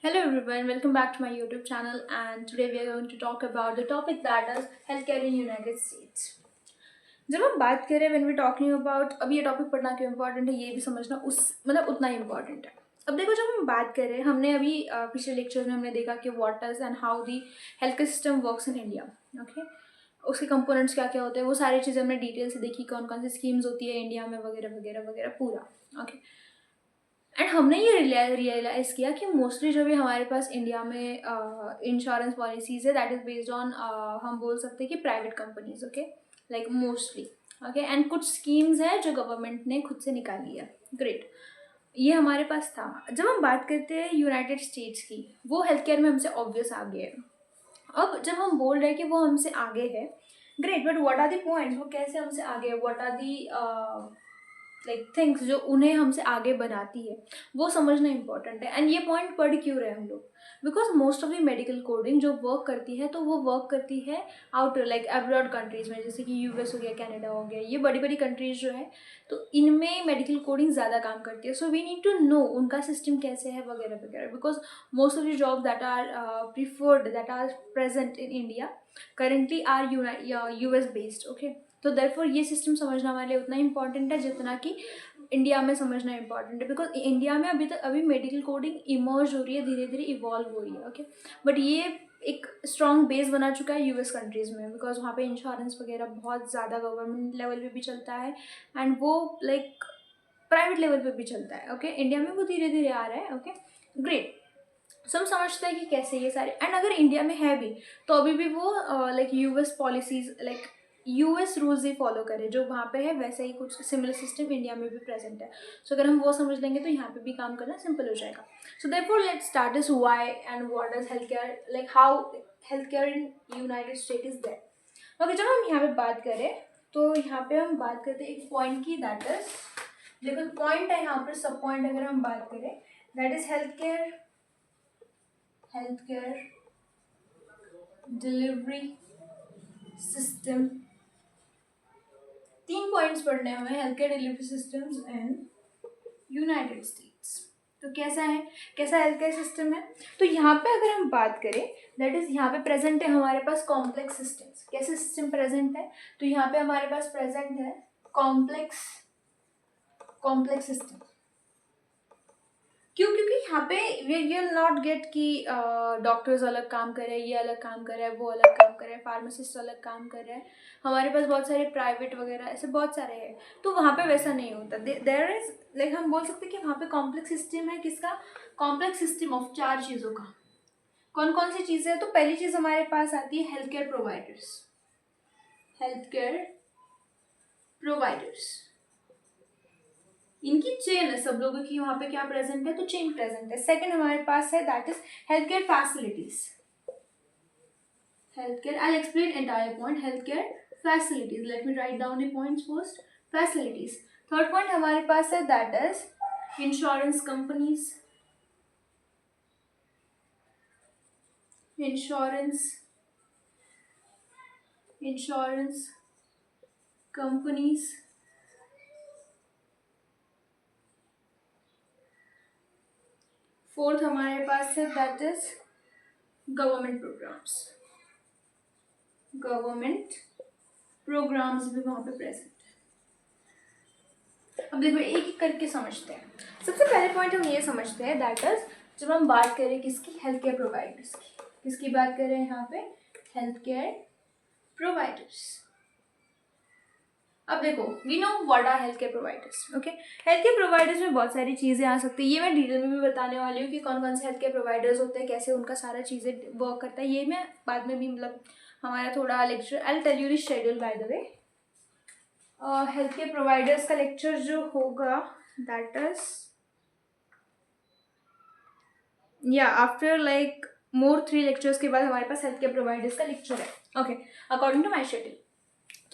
Hello everyone, welcome back to my YouTube channel and today we are going to talk about the topic that is healthcare in United States. जब हम बात करें when we talking about अब ये topic पढ़ना क्यों important है ये भी समझना उस मतलब उतना ही इम्पोर्टेंट है. अब देखो जब हम बात करें हमने अभी पिछले लेक्चर में हमने देखा कि what is and how the health care system works in India. Okay, उसके कंपोनेंट्स क्या क्या होते हैं वो सारी चीज़ें हमने डिटेल से देखी, कौन कौन सी स्कीम्स होती है इंडिया में वगैरह वगैरह वगैरह पूरा. ओके, एंड हमने ये रियलाइज़ किया कि मोस्टली जो भी हमारे पास इंडिया में इंश्योरेंस पॉलिसीज़ है दैट इज़ बेस्ड ऑन हम बोल सकते हैं कि private companies. Okay, like mostly. Okay, and कुछ स्कीम्स हैं जो गवर्नमेंट ने खुद से निकाली है. ग्रेट, ये हमारे पास था. जब हम बात करते हैं यूनाइटेड स्टेट्स की, वो हेल्थ केयर में हमसे ऑब्वियस आगे है. अब जब हम बोल रहे हैं कि वो हमसे आगे है, great, but what are the points, वो कैसे हमसे आगे है, what are the like things जो उन्हें हमसे आगे बनाती है, वो समझना इंपॉर्टेंट है. एंड ये पॉइंट पढ़ क्यों रहे हम लोग, because most of the medical coding जो वर्क करती है तो वो वर्क करती है आउट लाइक अब्रॉड कंट्रीज़ में, जैसे कि यूएस हो गया, कनाडा हो गया, ये बड़ी बड़ी कंट्रीज जो है तो इनमें मेडिकल कोडिंग ज़्यादा काम करती है. So we need to know उनका सिस्टम कैसे है वगैरह वगैरह, because most of the job that are preferred that are present in India currently are US based. Okay, तो देयरफॉर ये सिस्टम समझना हमारे लिए उतना इंपॉर्टेंट है जितना कि इंडिया में समझना इंपॉर्टेंट है, बिकॉज इंडिया में अभी मेडिकल कोडिंग इमर्ज हो रही है, धीरे धीरे इवॉल्व हो रही है. ओके, बट ये एक स्ट्रॉन्ग बेस बना चुका है यूएस कंट्रीज़ में, बिकॉज वहाँ पे इंश्योरेंस वगैरह बहुत ज़्यादा गवर्नमेंट लेवल पे भी चलता है एंड वो लाइक प्राइवेट लेवल पे भी चलता है. ओके, इंडिया में वो धीरे धीरे आ रहा है. Okay, great. सो हम समझते हैं कि कैसे ये सारे, एंड अगर इंडिया में है भी तो अभी भी वो like US policies like US rules ही फॉलो करे जो वहाँ पे है, वैसे ही कुछ सिमिलर सिस्टम इंडिया में भी प्रेजेंट है. सो अगर हम वो समझ लेंगे तो यहाँ पे भी काम करना सिंपल हो जाएगा. So therefore let's start this why and what is health care, like how health care in United State is there. Okay, जब हम यहाँ पे बात करें तो यहाँ पे हम बात करते हैं एक पॉइंट की, दैट इज देखो पॉइंट है यहाँ पर, सब पॉइंट अगर हम बात करें that is health care delivery system. 3 points पढ़ने हैं हमें, health care delivery systems in United states. तो कैसा हेल्थ केयर सिस्टम है, तो यहाँ पे अगर हम बात करें दैट इज यहाँ पे प्रेजेंट है हमारे पास कॉम्प्लेक्स सिस्टम्स. कैसे सिस्टम प्रेजेंट है, तो यहाँ पे हमारे पास प्रेजेंट है कॉम्प्लेक्स सिस्टम. क्यों, क्योंकि यहाँ पे वी विल नॉट गेट कि डॉक्टर्स अलग काम कर रहे हैं, ये अलग काम कर रहा है, वो अलग काम कर रहे हैं, फार्मासिस्ट अलग काम कर रहे हैं, हमारे पास बहुत सारे प्राइवेट वगैरह ऐसे बहुत सारे हैं. तो वहाँ पे वैसा नहीं होता. देयर इज लाइक हम बोल सकते हैं कि वहाँ पे कॉम्प्लेक्स सिस्टम है. किसका कॉम्प्लेक्स सिस्टम ऑफ 4 चीज़ों का. कौन कौन सी चीज़ें हैं, तो पहली चीज़ हमारे पास आती है health care providers. Health care providers, इनकी चेन है सब लोगों की वहाँ पे क्या प्रेजेंट है, तो चेन प्रेजेंट है. सेकंड हमारे पास है that is health care facilities. Health care, I explain entire point. Health care facilities, let me write down the points first. Facilities. Third point हमारे पास है that is insurance companies. Insurance companies. Fourth हमारे पास है that is government programmes भी वहाँ पे present है. अब देखो एक एक करके समझते हैं. सबसे पहले पॉइंट हम ये समझते हैं दैट इज जब हम बात करें किसकी, हेल्थ केयर प्रोवाइडर्स की. किसकी बात करें यहाँ पे, हेल्थ केयर प्रोवाइडर्स. अब देखो we know what are health care providers. Okay, health care providers में बहुत सारी चीज़ें आ सकती है. ये मैं डिटेल में भी बताने वाली हूँ कि कौन कौन से हेल्थ केयर प्रोवाइडर्स होते हैं, कैसे उनका सारा चीज़ें वर्क करता है. ये मैं बाद में भी मतलब हमारा थोड़ा lecture, I will tell you the schedule by the way. Health care providers का लेक्चर जो होगा दैट इज या आफ्टर लाइक मोर 3 लेक्चर्स के बाद हमारे पास हेल्थ केयर प्रोवाइडर्स का लेक्चर है. Okay, according to my schedule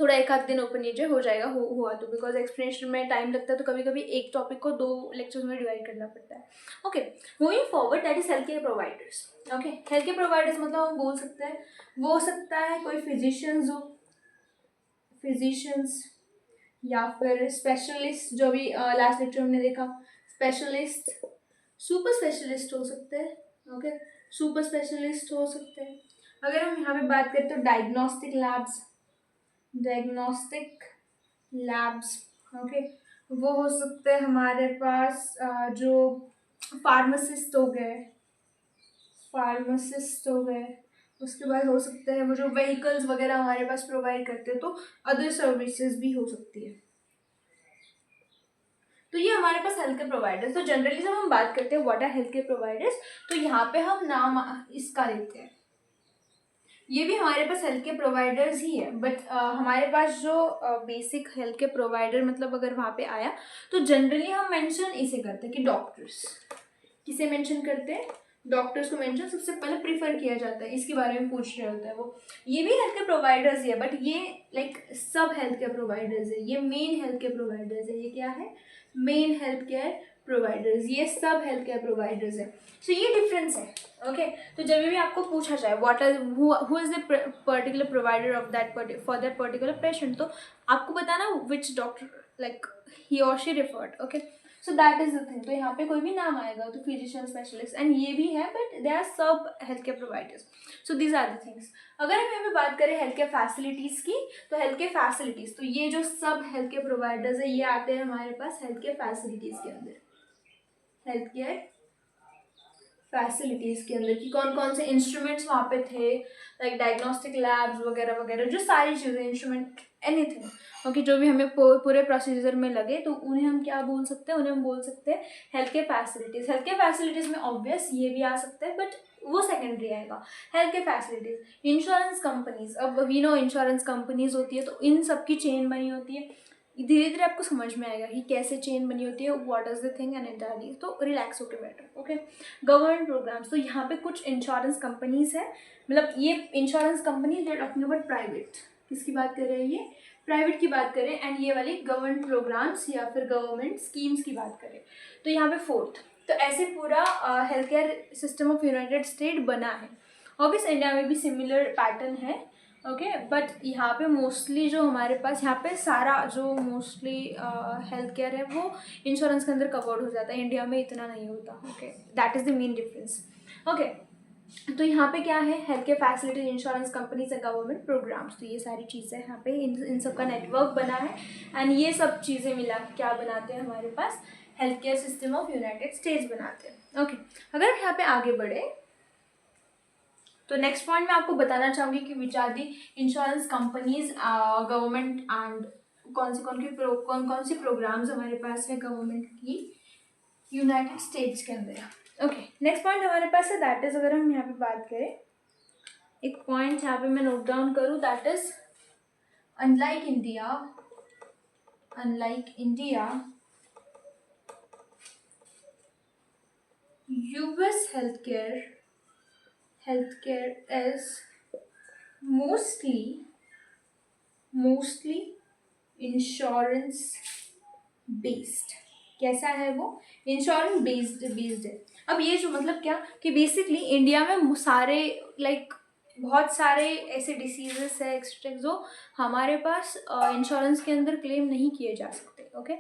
थोड़ा एक आध दिन ओपन नीचे हो जाएगा, हुआ तो, बिकॉज एक्सप्लेनेशन में टाइम लगता है तो कभी कभी एक टॉपिक को 2 लेक्चर्स में डिवाइड करना पड़ता है. Okay, moving forward that is health care providers. Okay, health care providers मतलब हम बोल सकते हैं वो हो सकता है कोई फिजिशियंस या फिर स्पेशलिस्ट, जो भी लास्ट लेक्चर हमने देखा, स्पेशलिस्ट, सुपर स्पेशलिस्ट हो सकते हैं, ओके, सुपर स्पेशलिस्ट हो सकते हैं। अगर हम यहाँ पे बात करें तो डायग्नोस्टिक लैब्स, ओके, वो हो सकते हैं हमारे पास जो फार्मासिस्ट हो गए। उसके बाद हो सकते हैं वो जो व्हीकल्स वगैरह हमारे पास प्रोवाइड करते हैं, तो अदर सर्विसेज भी हो सकती है। तो ये हमारे पास हेल्थ केयर प्रोवाइडर्स। तो जनरली जब हम बात करते हैं what are health care providers, तो यहाँ पे हम नाम इसका लेते हैं। ये भी हमारे पास हेल्थ केयर प्रोवाइडर्स ही है, बट हमारे पास जो बेसिक हेल्थ केयर प्रोवाइडर मतलब अगर वहाँ पे आया, तो जनरली हम मेंशन इसे करते हैं कि डॉक्टर्स। किसे मेंशन करते हैं? डॉक्टर्स को मेंशन सबसे पहले प्रीफर किया जाता है, इसके बारे में पूछ रहे होता है वो। ये भी हेल्थ केयर प्रोवाइडर्स ही है, बट ये लाइक सब हेल्थ केयर प्रोवाइडर्स है, ये मेन हेल्थ केयर प्रोवाइडर्स है। ये क्या है? मेन हेल्थ केयर प्रोवाइडर्स, ये सब हेल्थ केयर प्रोवाइडर्स है। सो ये डिफरेंस है। ओके, तो जब भी आपको पूछा जाए what are who is the particular provider of that for that particular patient, तो आपको बताना विच डॉक्टर लाइक ही और she referred. Okay, so that is the thing. तो यहाँ पे कोई भी नाम आएगा तो फिजिशियन स्पेशलिस्ट, एंड ये भी है, बट दे आर सब health care providers. So these are the things. अगर हम यहाँ पे बात करें हेल्थ केयर फैसिलिटीज़ की, तो हेल्थ केयर फैसिलिटीज़, तो ये जो सब हेल्थ केयर प्रोवाइडर्स है, ये आते हैं हमारे पास हेल्थ केयर फैसिलिटीज़ के अंदर। हेल्थ केयर फैसिलिटीज़ के अंदर कि कौन कौन से इंस्ट्रूमेंट्स वहाँ पे थे, लाइक डायग्नोस्टिक लैब्स वगैरह वगैरह, जो सारी चीज़ें, इंस्ट्रूमेंट, एनीथिंग, ओके, जो भी हमें पूरे प्रोसीजर में लगे, तो उन्हें हम क्या बोल सकते हैं? उन्हें हम बोल सकते हैं health care facilities. Health care facilities में ऑब्वियस ये भी आ सकता है, बट वो सेकेंडरी आएगा। Health care facilities, insurance companies, अब वी नो इंश्योरेंस कंपनीज होती है, तो इन सब की चेन बनी होती है। धीरे धीरे आपको समझ में आएगा कि कैसे चेन बनी होती है, what is the thing and entirely. तो रिलैक्स होकर बैठो। ओके, गवर्नमेंट प्रोग्राम्स, तो यहाँ पे कुछ इंश्योरेंस कंपनीज है, मतलब ये insurance company they talking about private. किसकी बात कर रहे हैं? ये प्राइवेट की बात करें, एंड ये वाली गवर्नमेंट प्रोग्राम्स या फिर गवर्नमेंट स्कीम्स की बात करें। तो यहाँ पे फोर्थ, तो ऐसे पूरा health care system of United state बना है। ऑब्वियस इंडिया में भी सिमिलर पैटर्न है। ओके, बट यहाँ पे मोस्टली जो हमारे पास यहाँ पे सारा जो मोस्टली हेल्थ केयर है वो इंश्योरेंस के अंदर कवर्ड हो जाता है। इंडिया में इतना नहीं होता। Okay, that is the main difference. Okay, तो यहाँ पे क्या है? Health care facility, insurance companies and government programs, तो ये सारी चीज़ें यहाँ पे इन सब का नेटवर्क बना है, एंड ये सब चीज़ें मिला के क्या बनाते हैं हमारे पास? Health care system of United States बनाते हैं। ओके, अगर हम यहाँ पे आगे बढ़े, तो नेक्स्ट पॉइंट मैं आपको बताना चाहूँगी कि which are the insurance companies, government, and कौन कौन सी प्रोग्राम्स हमारे पास है गवर्नमेंट की यूनाइटेड स्टेट्स के अंदर। ओके, नेक्स्ट पॉइंट हमारे पास है, दैट इज, अगर हम यहाँ पे बात करें, एक पॉइंट यहाँ पे मैं नोट डाउन करूँ, that is unlike India US healthcare is mostly insurance based. कैसा है वो? इंश्योरेंस बेस्ड है। अब ये जो मतलब क्या कि बेसिकली इंडिया में सारे लाइक बहुत सारे ऐसे डिसीजेस है एक्सेट्रा जो हमारे पास इंश्योरेंस के अंदर क्लेम नहीं किए जा सकते। ओके,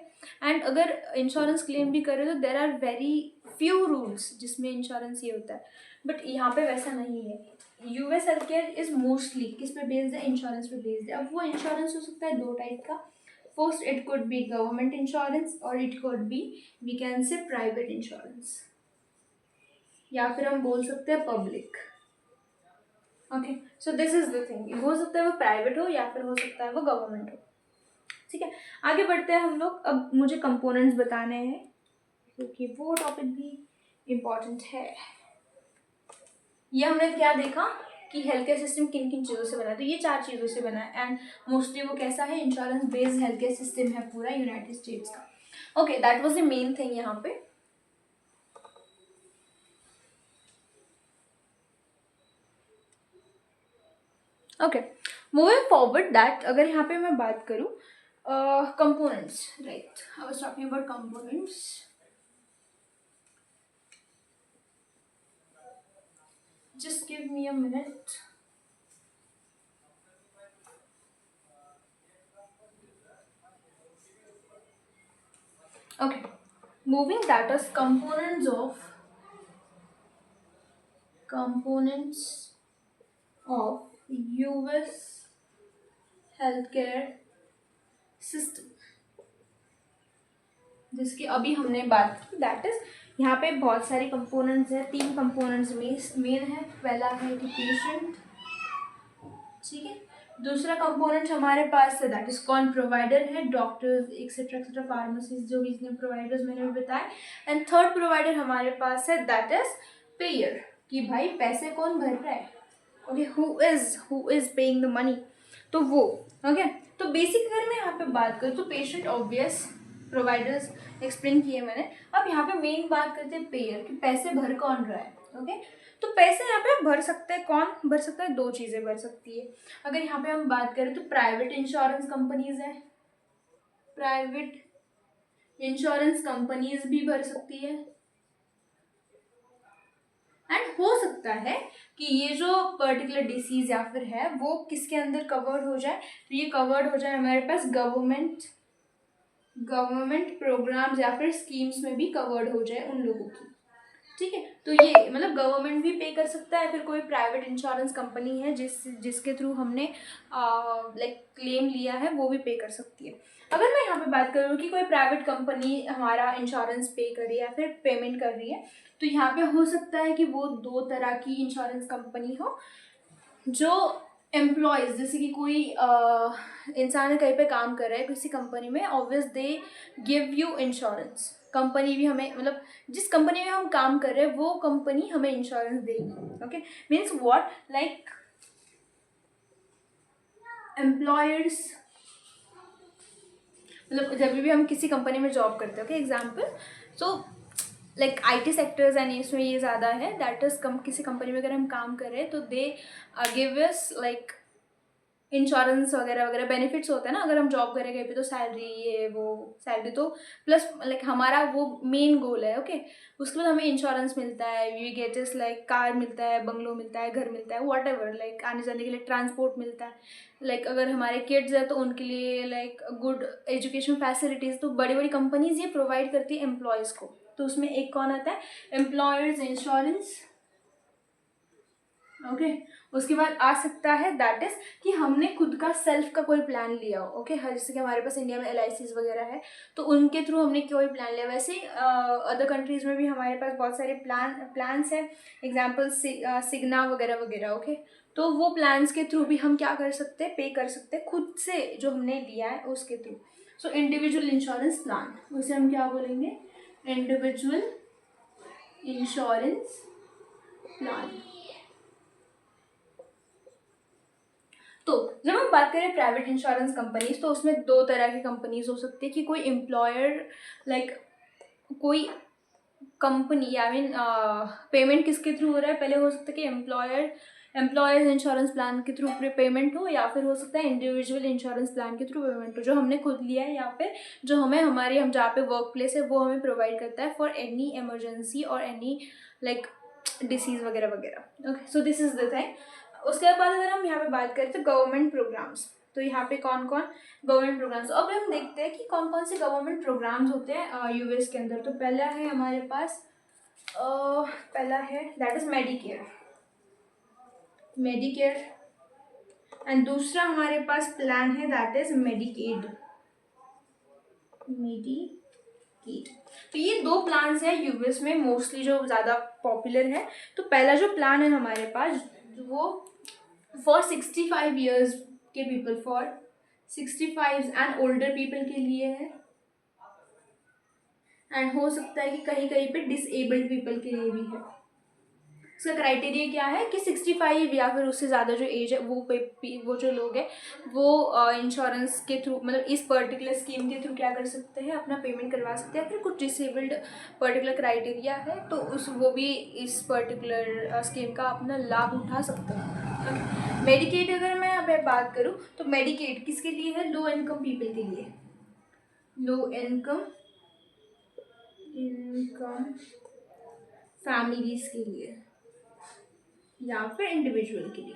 एंड अगर इंश्योरेंस क्लेम भी करे तो there are very few rules जिसमें इंश्योरेंस ये होता है, बट यहाँ पे वैसा नहीं है। US health care is mostly किस पे बेस्ड है? इंश्योरेंस पे बेस्ड है। अब वो इंश्योरेंस हो सकता है दो टाइप का। First, it could be government insurance और it could be, we can say, private insurance, या फिर हम बोल सकते हैं public. Okay, so this is the thing, हो सकता है वो प्राइवेट हो या फिर हो सकता है वो गवर्नमेंट हो। ठीक है, आगे बढ़ते हैं हम लोग। अब मुझे कंपोनेंट्स बताने हैं क्योंकि वो टॉपिक भी इम्पॉर्टेंट है। ये हमने क्या देखा कि हेल्थ केयर सिस्टम किन किन चीज़ों से बना है, तो ये चार चीज़ों से बना है, एंड मोस्टली वो कैसा है? Insurance based health care system है पूरा यूनाइटेड स्टेट्स का। Okay, that was the main thing यहाँ पे। ओके, मूविंग फॉरवर्ड, दैट अगर यहाँ पे मैं बात करूँ components, right, I was talking about components. Just give me a minute. Okay, moving, that is components of components of US health care system, जिसकी अभी हमने बात की, दैट इज यहाँ पे बहुत सारे कंपोनेंट्स हैं। 3 कंपोनेंट्स मेन है। पहला है कि पेशेंट, ठीक है। दूसरा कंपोनेंट हमारे पास है दैट इज कौन प्रोवाइडर है, डॉक्टर्स एक्सेट्रा एक्सेट्रा, फार्मासिस्ट, जो भी इसने प्रोवाइडर्स मैंने भी बताया। एंड थर्ड प्रोवाइडर हमारे पास है दैट इज पेयर, कि भाई पैसे कौन भर रहा है, okay, who is paying the money, तो वो, ओके। तो बेसिक अगर मैं यहाँ पे बात करूँ तो पेशेंट ऑब्वियस, प्रोवाइडर्स एक्सप्लेन किए मैंने। अब यहाँ पे मेन बात करते हैं पेयर, कि पैसे भर कौन रहा है, ओके। तो पैसे यहाँ पे भर सकते हैं, कौन भर सकता है, 2 चीज़ें भर सकती है। अगर यहाँ पे हम बात करें तो प्राइवेट इंश्योरेंस कंपनीज है, प्राइवेट इंश्योरेंस कंपनीज भी भर सकती है। एंड हो सकता है कि ये जो पर्टिकुलर डिसीज या फिर है वो किसके अंदर कवर्ड हो जाए, तो ये कवर्ड हो जाए हमारे पास गवर्नमेंट प्रोग्राम्स या फिर स्कीम्स में भी कवर्ड हो जाए उन लोगों की, ठीक है। तो ये मतलब गवर्नमेंट भी पे कर सकता है, फिर कोई प्राइवेट इंश्योरेंस कंपनी है जिसके थ्रू हमने लाइक क्लेम लिया है, वो भी पे कर सकती है। अगर मैं यहाँ पे बात करूँ कि कोई प्राइवेट कंपनी हमारा इंश्योरेंस पे कर रही है या फिर पेमेंट कर रही है, तो यहाँ पे हो सकता है कि वो 2 तरह की इंश्योरेंस कंपनी हो। जो एम्प्लॉयज़, जैसे कि कोई इंसान कहीं पे काम कर रहा है किसी कंपनी में, obvious they give you insurance, company भी हमें, मतलब जिस कंपनी में हम काम कर रहे हैं वो कंपनी हमें इंश्योरेंस देगी, okay. Means what, like employers, मतलब जब भी हम किसी कंपनी में जॉब करते हैं, okay, example, so like IT sectors and इसमें ये ज़्यादा है, दैट इज़ किसी कंपनी में अगर हम काम कर रहे हैं तो they give us like insurance वगैरह वगैरह बेनिफिट्स होते हैं ना। अगर हम जॉब करें कहीं पे तो सैलरी, ये वो सैलरी तो प्लस लाइक हमारा वो मेन गोल है, ओके। उसके बाद हमें इंश्योरेंस मिलता है, we get is like car मिलता है, बंगलो मिलता है, घर मिलता है, वॉट एवर, लाइक आने जाने के लिए ट्रांसपोर्ट मिलता है। लाइक अगर हमारे किड्स है तो उनके लिए लाइक गुड एजुकेशन फैसिलिटीज़, तो बड़ी बड़ी कंपनीज ये प्रोवाइड करती है एम्प्लॉयज़ को। तो उसमें एक कौन आता है, एम्प्लॉयर्स इंश्योरेंस, ओके। उसके बाद आ सकता है दैट इज कि हमने खुद का सेल्फ का कोई प्लान लिया हो, ओके। जैसे कि हमारे पास इंडिया में LICs वगैरह है, तो उनके थ्रू हमने कोई प्लान लिया। वैसे अदर कंट्रीज में भी हमारे पास बहुत सारे प्लान्स हैं, एग्जाम्पल सिग्ना वगैरह वगैरह, ओके। तो वो प्लान्स के थ्रू भी हम क्या कर सकते हैं, पे कर सकते हैं खुद से जो हमने लिया है उसके through. So individual insurance plan, उसे हम क्या बोलेंगे, इंडिविजुअल इंश्योरेंस प्लान। तो जब हम बात करें प्राइवेट इंश्योरेंस कंपनीज, तो उसमें 2 तरह की कंपनीज हो सकती है, कि कोई एम्प्लॉयर लाइक कोई कंपनी, आई मीन पेमेंट किसके थ्रू हो रहा है, पहले हो सकता है कि एम्प्लॉयर्स इंश्योरेंस प्लान के थ्रू पेमेंट हो, या फिर हो सकता है इंडिविजुअल इंश्योरेंस प्लान के थ्रू पेमेंट हो, जो हमने खुद लिया है, या फिर जो हम जहाँ पे वर्क प्लेस है वो हमें प्रोवाइड करता है फॉर एनी इमरजेंसी और एनी लाइक डिसीज़ वगैरह वगैरह, okay. So this is the thing. उसके बाद अगर हम यहाँ पे बात करें तो गवर्नमेंट प्रोग्राम्स, तो यहाँ पे कौन कौन गवर्नमेंट प्रोग्राम्स, अब हम देखते हैं कि कौन कौन से गवर्नमेंट प्रोग्राम्स होते हैं US के अंदर। तो पहला है हमारे पास पहला है दैट इज मेडिकेयर एंड दूसरा हमारे पास प्लान है दैट इज मेडिकेड। तो ये 2 प्लान्स हैं यूएस में मोस्टली जो ज़्यादा पॉपुलर है। तो पहला जो प्लान है हमारे पास वो फॉर 65 ईयर्स के people, for 65 and older people के लिए है, एंड हो सकता है कि कहीं कहीं पे डिसेबल्ड पीपल के लिए भी है। इसका क्राइटेरिया क्या है कि 65 या फिर उससे ज़्यादा जो एज है वो जो लोग हैं वो इंश्योरेंस के थ्रू, मतलब इस पर्टिकुलर स्कीम के थ्रू क्या कर सकते हैं, अपना पेमेंट करवा सकते हैं। फिर कुछ डिसेबल्ड पर्टिकुलर क्राइटेरिया है तो वो भी इस पर्टिकुलर स्कीम का अपना लाभ उठा सकते हैं। मेडिकेड अगर मैं यहाँ पे बात करूँ तो मेडिकेड किसके लिए है, लो इनकम पीपल के लिए, लो इनकम फैमिलीज के लिए या फिर इंडिविजुअल के लिए।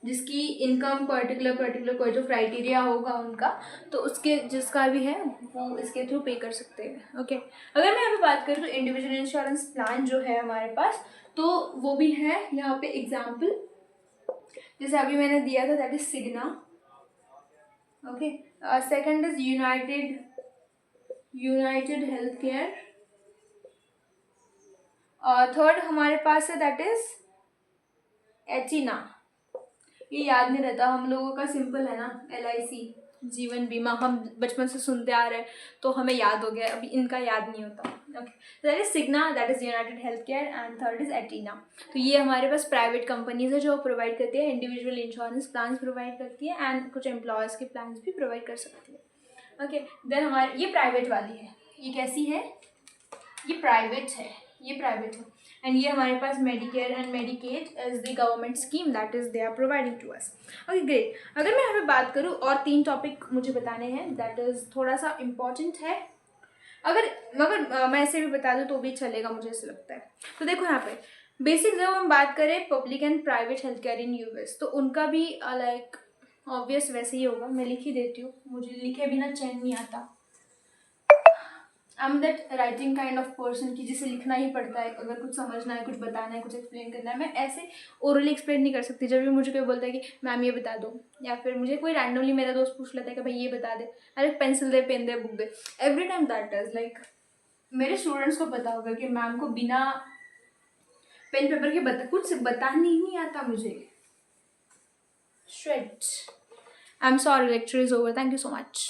जिसकी इनकम पर्टिकुलर कोई जो क्राइटेरिया होगा उनका, तो उसके जिसका भी है वो इसके थ्रू पे कर सकते हैं। ओके, अगर मैं यहाँ पे बात करूँ तो इंडिविजुअल इंश्योरेंस प्लान जो है हमारे पास, तो वो भी है यहाँ पे एग्जाम्पल, जैसे अभी मैंने दिया था, that is Cigna. Okay, second is United Health Care, और थर्ड हमारे पास है दैट इज एचिना। ये याद नहीं रहता हम लोगों का, सिंपल है ना, LIC जीवन बीमा, हम बचपन से सुनते आ रहे हैं तो हमें याद हो गया, अभी इनका याद नहीं होता। Okay, that is Cigna, that is United Health Care, and third is Aetna. तो ये हमारे पास प्राइवेट कंपनीज है जो प्रोवाइड करती है इंडिविजुअल इंश्योरेंस प्लान प्रोवाइड करती है, एंड कुछ एम्प्लॉयज़ के प्लान भी प्रोवाइड कर सकती है। ओके, देन हमारे ये प्राइवेट वाली है, ये कैसी है, ये प्राइवेट है, ये प्राइवेट है, एंड ये हमारे पास Medicare and Medicaid is the government scheme that is they are providing to us. Okay great, अगर मैं यहाँ पे बात करूँ और 3 टॉपिक मुझे बताने हैं दैट इज थोड़ा सा इम्पॉर्टेंट है, अगर मगर मैं ऐसे भी बता दूँ तो भी चलेगा, मुझे ऐसा लगता है। तो देखो यहाँ पे बेसिक जब हम बात करें public and private health care in US, तो उनका भी लाइक ऑब्वियस वैसे ही होगा, मैं लिख ही देती हूँ, मुझे लिखे बिना चैन नहीं आता। I am that writing kind of person की जिसे लिखना ही पड़ता है, अगर कुछ समझना है, कुछ बताना है, कुछ एक्सप्लेन करना है, मैं ऐसे ओरली एक्सप्लेन नहीं कर सकती। जब भी मुझे कोई बोलता है कि मैम ये बता दो, या फिर मुझे कोई रैंडमली मेरा दोस्त पूछ लेता है कि भाई ये बता दे, अरे पेंसिल दे, पेन दे, बुक दे, every time that is like, मेरे स्टूडेंट्स को पता होगा कि मैम को बिना पेन पेपर के कुछ बताने ही नहीं आता मुझे। श्रेड, I am sorry, lecture is over, thank you so much.